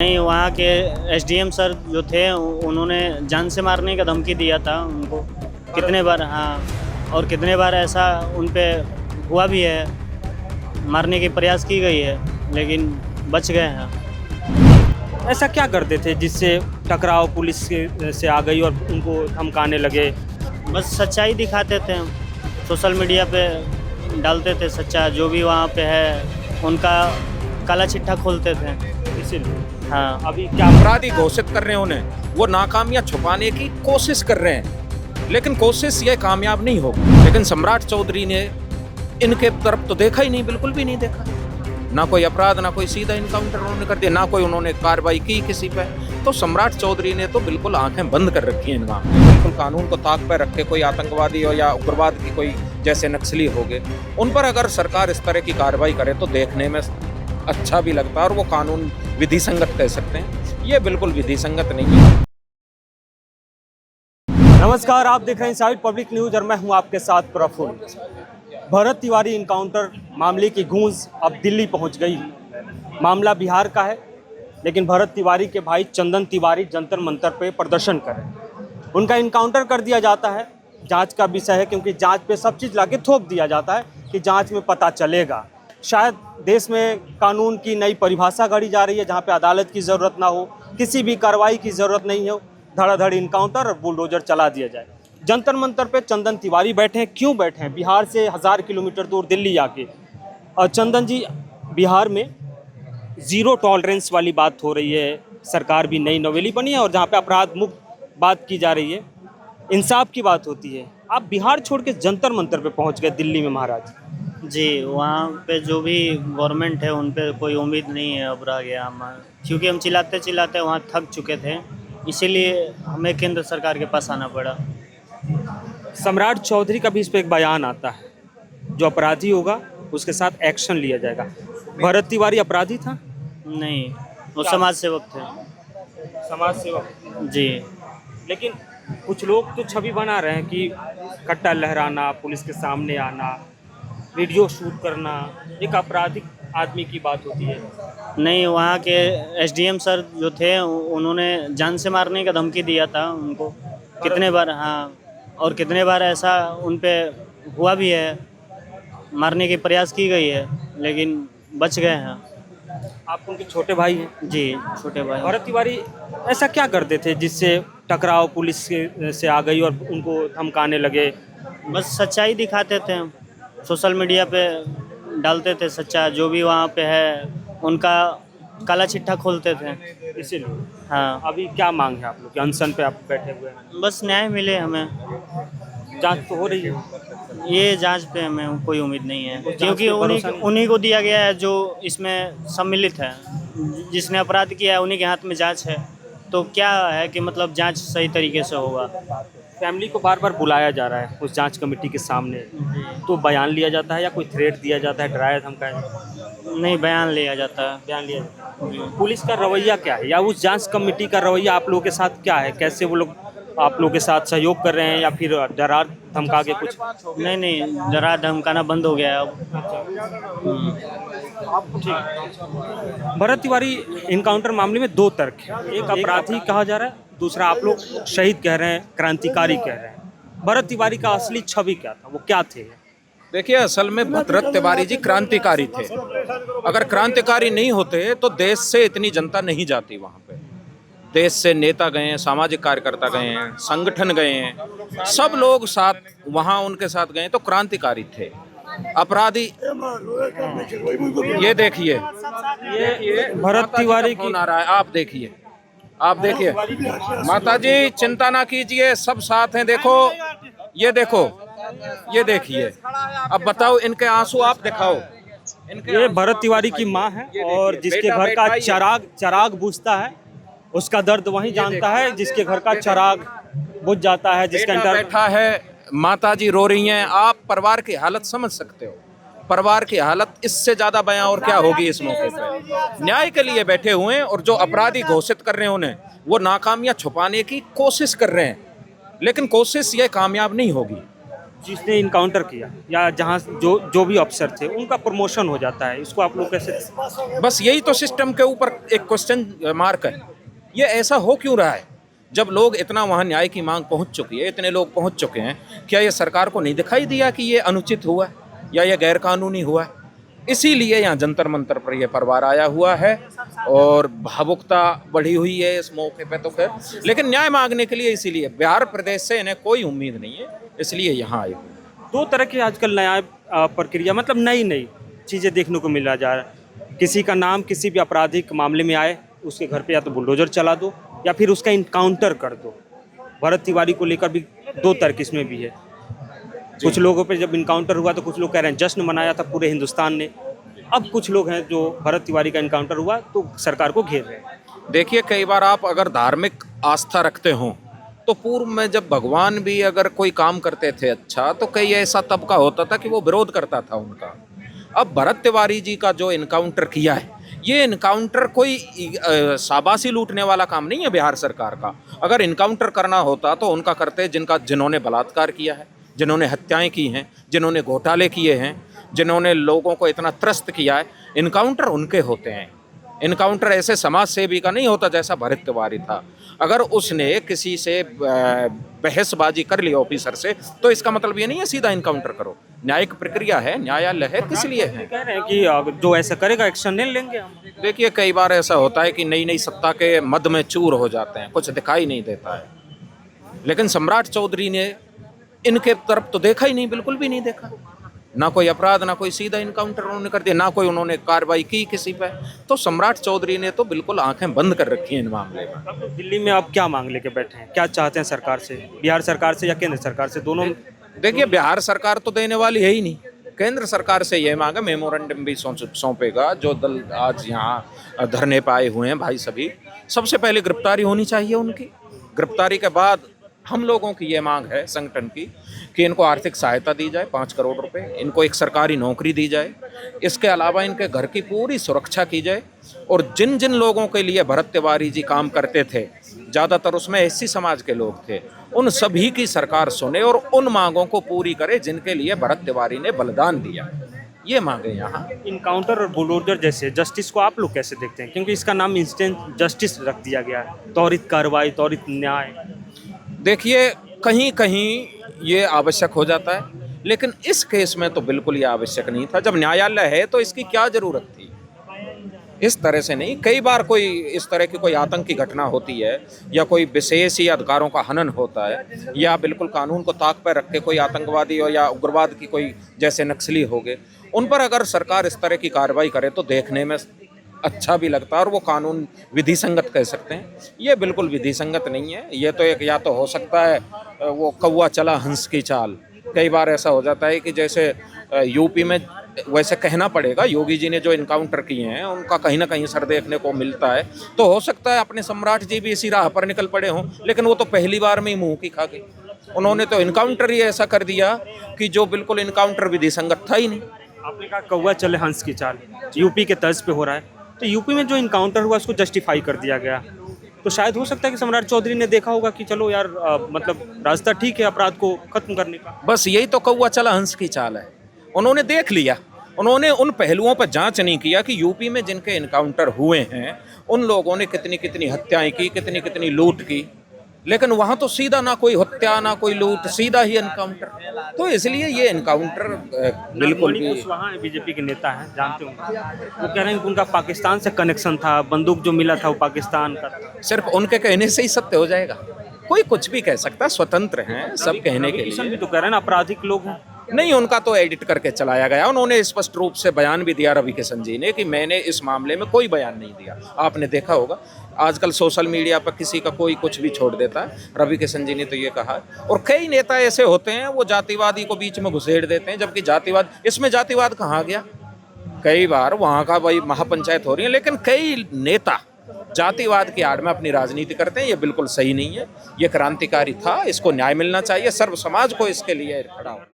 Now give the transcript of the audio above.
नहीं, वहाँ के एसडीएम सर जो थे उन्होंने जान से मारने का धमकी दिया था उनको कितने बार। हाँ, और कितने बार ऐसा उन पे हुआ भी है, मारने की प्रयास की गई है, लेकिन बच गए हैं। ऐसा क्या करते थे जिससे टकराव पुलिस से आ गई और उनको धमकाने लगे? बस सच्चाई दिखाते थे, सोशल मीडिया पे डालते थे सच्चा, जो भी वहाँ पे है उनका काला चिट्ठा खोलते थे, इसीलिए हाँ। अभी क्या अपराधी घोषित कर रहे हैं उन्हें, वो नाकामियां छुपाने की कोशिश कर रहे हैं, लेकिन कोशिश ये कामयाब नहीं होगी। लेकिन सम्राट चौधरी ने इनके तरफ तो देखा ही नहीं, बिल्कुल भी नहीं देखा। ना कोई अपराध, ना कोई सीधा इनकाउंटर उन्होंने कर दिया, ना कोई उन्होंने कार्रवाई की किसी पे। तो सम्राट चौधरी ने तो बिल्कुल आंखें बंद कर रखी हैं इन वहाँ, बिल्कुल कानून को ताक पर रख के कोई आतंकवादी हो या उग्रवाद की कोई जैसे नक्सली हो गए, उन पर अगर सरकार इस तरह की कार्रवाई करे तो देखने में अच्छा भी लगता है और वो कानून विधि संगत कह सकते हैं। ये बिल्कुल विधि संगत नहीं है। नमस्कार, आप देख रहे हैं इनसाइड पब्लिक न्यूज और मैं हूं आपके साथ प्रफुल्ल। भरत तिवारी इनकाउंटर मामले की गूंज अब दिल्ली पहुंच गई। मामला बिहार का है, लेकिन भरत तिवारी के भाई चंदन तिवारी जंतर मंतर पे प्रदर्शन कर रहे हैं। उनका इनकाउंटर कर दिया जाता है, जांच का विषय है, क्योंकि जांच पे सब चीज़ लाके थोप दिया जाता है कि जांच में पता चलेगा। शायद देश में कानून की नई परिभाषा गढ़ी जा रही है, जहाँ पे अदालत की ज़रूरत ना हो, किसी भी कार्रवाई की ज़रूरत नहीं हो, धड़ाधड़ इनकाउंटर और बुलडोजर चला दिया जाए। जंतर मंतर पे चंदन तिवारी बैठे हैं। क्यों बैठे हैं? बिहार से 1000 किलोमीटर दूर दिल्ली आके। और चंदन जी, बिहार में ज़ीरो टॉलरेंस वाली बात हो रही है, सरकार भी नई नवेली बनी है और जहाँ पे अपराध मुक्त बात की जा रही है, इंसाफ की बात होती है। आप बिहार छोड़ के जंतर मंतर पे पहुँच गए दिल्ली में महाराज। जी, वहाँ पे जो भी गवर्नमेंट है उन पे कोई उम्मीद नहीं है अब रह गया हम, क्योंकि हम चिल्लाते चिल्लाते वहाँ थक चुके थे, इसीलिए हमें केंद्र सरकार के पास आना पड़ा। सम्राट चौधरी का भी इस पर एक बयान आता है, जो अपराधी होगा उसके साथ एक्शन लिया जाएगा। भरत तिवारी अपराधी था? नहीं, वो समाज सेवक थे। समाज सेवक। जी, लेकिन कुछ लोग तो छवि बना रहे हैं कि कट्टा लहराना, पुलिस के सामने आना, वीडियो शूट करना एक आपराधिक आदमी की बात होती है। नहीं, वहाँ के एसडीएम सर जो थे उन्होंने जान से मारने का धमकी दिया था उनको कितने बार। हाँ, और कितने बार ऐसा उन पे हुआ भी है, मारने की प्रयास की गई है, लेकिन बच गए हैं। आप उनके छोटे भाई हैं? जी, छोटे भाई। भरत तिवारी ऐसा क्या करते थे जिससे टकराव पुलिस से आ गई और उनको धमकाने लगे? बस सच्चाई दिखाते थे, सोशल मीडिया पे डालते थे सच्चा, जो भी वहाँ पे है उनका काला चिट्ठा खोलते थे, इसीलिए हाँ। अभी क्या मांग है आप लोग के? अनशन पे आप बैठे हुए हैं, बस न्याय मिले हमें। जांच तो हो रही है। ये जांच पे हमें कोई उम्मीद नहीं है, जांच क्योंकि पे भरोसा नहीं? उन्हीं को दिया गया है जो इसमें सम्मिलित है, जिसने अपराध किया है उन्हीं के हाथ में जांच है। तो क्या है कि मतलब जांच सही तरीके से होगा। फैमिली को बार बार बुलाया जा रहा है उस जांच कमेटी के सामने, तो बयान लिया जाता है या कोई थ्रेट दिया जाता है, डराया धमकाया? नहीं, बयान लिया जाता है। बयान लिया जाता है। पुलिस का रवैया क्या है, या उस जांच कमेटी का रवैया आप लोगों के साथ क्या है? कैसे वो लोग आप लोगों के साथ सहयोग कर रहे हैं, या फिर डरा धमका के कुछ? नहीं, डरा धमकाना बंद हो गया है अब। भरत तिवारी इनकाउंटर मामले में दो तर्क है, एक अपराधी कहा जा रहा है, दूसरा आप लोग शहीद कह रहे हैं, क्रांतिकारी कह रहे हैं। भरत तिवारी का असली छवि क्या था, वो क्या थे? देखिए, असल में भरत तिवारी जी क्रांतिकारी थे। अगर क्रांतिकारी नहीं होते तो देश से इतनी जनता नहीं जाती वहाँ पे। देश से नेता गए हैं, सामाजिक कार्यकर्ता गए हैं, संगठन गए हैं, सब लोग साथ वहाँ उनके साथ गए, तो क्रांतिकारी थे। अपराधी ये देखिए, ये भरत तिवारी फोन आ रहा है, आप देखिए, आप देखिए। माता जी चिंता ना कीजिए, सब साथ हैं। देखो, ये देखो, ये देखिए। अब बताओ, इनके आंसू आप दिखाओ। ये भरत तिवारी की माँ है, और जिसके घर का चिराग बुझता है उसका दर्द वही जानता है, जिसके घर का चिराग बुझ जाता है, जिसका बेटा बैठा है, माता जी रो रही हैं। आप परिवार की हालत समझ सकते हो। परिवार की हालत इससे ज्यादा बयां और क्या होगी इस मौके पर। न्याय के लिए बैठे हुए हैं, और जो अपराधी घोषित कर रहे हैं उन्हें, वो नाकामियां छुपाने की कोशिश कर रहे हैं, लेकिन कोशिश ये कामयाब नहीं होगी। जिसने इनकाउंटर किया या जहाँ जो भी अफसर थे उनका प्रमोशन हो जाता है, इसको आप लोग कैसे? बस यही तो सिस्टम के ऊपर एक क्वेश्चन मार्क है। ये ऐसा हो क्यों रहा है? जब लोग इतना वहाँ न्याय की मांग पहुँच चुकी है, इतने लोग पहुँच चुके हैं, क्या ये सरकार को नहीं दिखाई दिया कि ये अनुचित हुआ है या ये गैरकानूनी हुआ है? इसीलिए यहाँ जंतर मंतर पर यह परिवार आया हुआ है और भावुकता बढ़ी हुई है इस मौके पे तो खैर, लेकिन न्याय मांगने के लिए इसीलिए बिहार प्रदेश से इन्हें कोई उम्मीद नहीं है, इसलिए यहाँ आए। दो तरह की आजकल न्याय प्रक्रिया, मतलब नई नई चीज़ें देखने को मिला जा रहा है। किसी का नाम किसी भी आपराधिक मामले में आए, उसके घर पे या तो बुलडोजर चला दो या फिर उसका इनकाउंटर कर दो। भरत तिवारी को लेकर भी दो तर्क इसमें भी है। कुछ लोगों पे जब इनकाउंटर हुआ तो कुछ लोग कह रहे हैं जश्न मनाया था पूरे हिंदुस्तान ने। अब कुछ लोग हैं जो भरत तिवारी का इनकाउंटर हुआ तो सरकार को घेर रहे हैं। देखिए, कई बार आप अगर धार्मिक आस्था रखते हो तो पूर्व में जब भगवान भी अगर कोई काम करते थे अच्छा, तो कई ऐसा तबका होता था कि वो विरोध करता था उनका। अब भरत तिवारी जी का जो इनकाउंटर किया है, ये इनकाउंटर कोई शाबाशी लूटने वाला काम नहीं है बिहार सरकार का। अगर इनकाउंटर करना होता तो उनका करते जिन्होंने बलात्कार किया है, जिन्होंने हत्याएं की हैं, जिन्होंने घोटाले किए हैं, जिन्होंने लोगों को इतना त्रस्त किया है, इनकाउंटर उनके होते हैं। इनकाउंटर ऐसे समाज सेवी का नहीं होता जैसा भरत तिवारी था। अगर उसने किसी से बहसबाजी कर ली ऑफिसर से, तो इसका मतलब ये नहीं है सीधा इनकाउंटर करो। न्यायिक प्रक्रिया है, न्यायालय है, किस लिए है? कह रहे हैं कि जो ऐसा करेगा एक्शन नहीं लेंगे हम। देखिए, कई बार ऐसा होता है कि नई नई सत्ता के मद में चूर हो जाते हैं, कुछ दिखाई नहीं देता है। लेकिन सम्राट चौधरी ने इनके तरफ तो देखा ही नहीं, बिल्कुल भी नहीं देखा। ना कोई अपराध, ना कोई सीधा इनकाउंटर उन्होंने कर दिया, ना कोई उन्होंने कार्रवाई की किसी पे। तो सम्राट चौधरी ने तो बिल्कुल आंखें बंद कर रखी हैं इन मामले में। अब तो दिल्ली में आप क्या मांग लेके बैठे हैं? क्या चाहते हैं सरकार से, बिहार सरकार से या केंद्र सरकार से? दोनों। देखिए, बिहार सरकार तो देने वाली है ही नहीं। केंद्र सरकार से ये मांगा, मेमोरेंडम भी सौंपेगा। जो दल आज यहाँ धरने पे आए हुए हैं भाई सभी, सबसे पहले गिरफ्तारी होनी चाहिए उनकी। गिरफ्तारी के बाद हम लोगों की ये मांग है संगठन की कि इनको आर्थिक सहायता दी जाए 5 करोड़ रुपए, इनको एक सरकारी नौकरी दी जाए, इसके अलावा इनके घर की पूरी सुरक्षा की जाए। और जिन जिन लोगों के लिए भरत तिवारी जी काम करते थे, ज़्यादातर उसमें एससी समाज के लोग थे, उन सभी की सरकार सुने और उन मांगों को पूरी करे जिनके लिए भरत तिवारी ने बलिदान दिया। ये मांगे यहाँ। इनकाउंटर और बुलडोजर जैसे जस्टिस को आप लोग कैसे देखते हैं? क्योंकि इसका नाम इंस्टेंट जस्टिस रख दिया गया है, त्वरित कार्रवाई, त्वरित न्याय। देखिए, कहीं कहीं ये आवश्यक हो जाता है, लेकिन इस केस में तो बिल्कुल ये आवश्यक नहीं था। जब न्यायालय है तो इसकी क्या ज़रूरत थी? इस तरह से नहीं। कई बार कोई इस तरह की कोई आतंकी घटना होती है या कोई विशेष ही अधिकारों का हनन होता है, या बिल्कुल कानून को ताक पर रख के कोई आतंकवादी हो या उग्रवाद की कोई जैसे नक्सली हो गए, उन पर अगर सरकार इस तरह की कार्रवाई करे तो देखने में अच्छा भी लगता है और वो कानून विधि संगत कह सकते हैं। ये बिल्कुल विधि संगत नहीं है। ये तो एक, या तो हो सकता है वो कौवा चला हंस की चाल। कई बार ऐसा हो जाता है कि जैसे यूपी में, वैसे कहना पड़ेगा, योगी जी ने जो इनकाउंटर किए हैं उनका कहीं ना कहीं सर देखने को मिलता है। तो हो सकता है अपने सम्राट जी भी इसी राह पर निकल पड़े हों, लेकिन वो तो पहली बार में ही मुँह की खा गए। उन्होंने तो इनकाउंटर ही ऐसा कर दिया कि जो बिल्कुल इनकाउंटर विधि संगत था ही नहीं। आपने कहा कौवा चले हंस की चाल, यूपी के तर्ज पे हो रहा है, तो यूपी में जो इनकाउंटर हुआ उसको जस्टिफाई कर दिया गया। तो शायद हो सकता है कि सम्राट चौधरी ने देखा होगा कि चलो यार, मतलब रास्ता ठीक है अपराध को खत्म करने का। बस यही तो कौवा चला हंस की चाल है। उन्होंने देख लिया, उन्होंने उन पहलुओं पर जांच नहीं किया कि यूपी में जिनके इनकाउंटर हुए हैं उन लोगों ने कितनी कितनी हत्याएं की, कितनी कितनी लूट की। लेकिन वहाँ तो सीधा ना कोई हत्या ना कोई लूट, सीधा ही इनकाउंटर। तो इसलिए ये इनकाउंटर बिल्कुल भी। वहाँ बीजेपी के नेता हैं, जानते होंगे, वो कह रहे हैं कि उनका पाकिस्तान से कनेक्शन था, बंदूक जो मिला था वो पाकिस्तान का था। सिर्फ उनके कहने से ही सत्य हो जाएगा? कोई कुछ भी कह सकता है, स्वतंत्र हैं सब कहने के लिए। भी तो कह रहे हैं ना आपराधिक लोग हैं। नहीं, उनका तो एडिट करके चलाया गया। उन्होंने स्पष्ट रूप से बयान भी दिया रवि किशन जी ने कि मैंने इस मामले में कोई बयान नहीं दिया। आपने देखा होगा आजकल सोशल मीडिया पर किसी का कोई कुछ भी छोड़ देता है। रवि किशन जी ने तो ये कहा। और कई नेता ऐसे होते हैं वो जातिवादी को बीच में घुसेड़ देते हैं, जबकि जातिवाद, इसमें जातिवाद कहाँ गया? कई बार वहाँ का भाई महापंचायत हो रही है, लेकिन कई नेता जातिवाद की आड़ में अपनी राजनीति करते हैं। ये बिल्कुल सही नहीं है। ये क्रांतिकारी था, इसको न्याय मिलना चाहिए, सर्व समाज को इसके लिए खड़ा हो।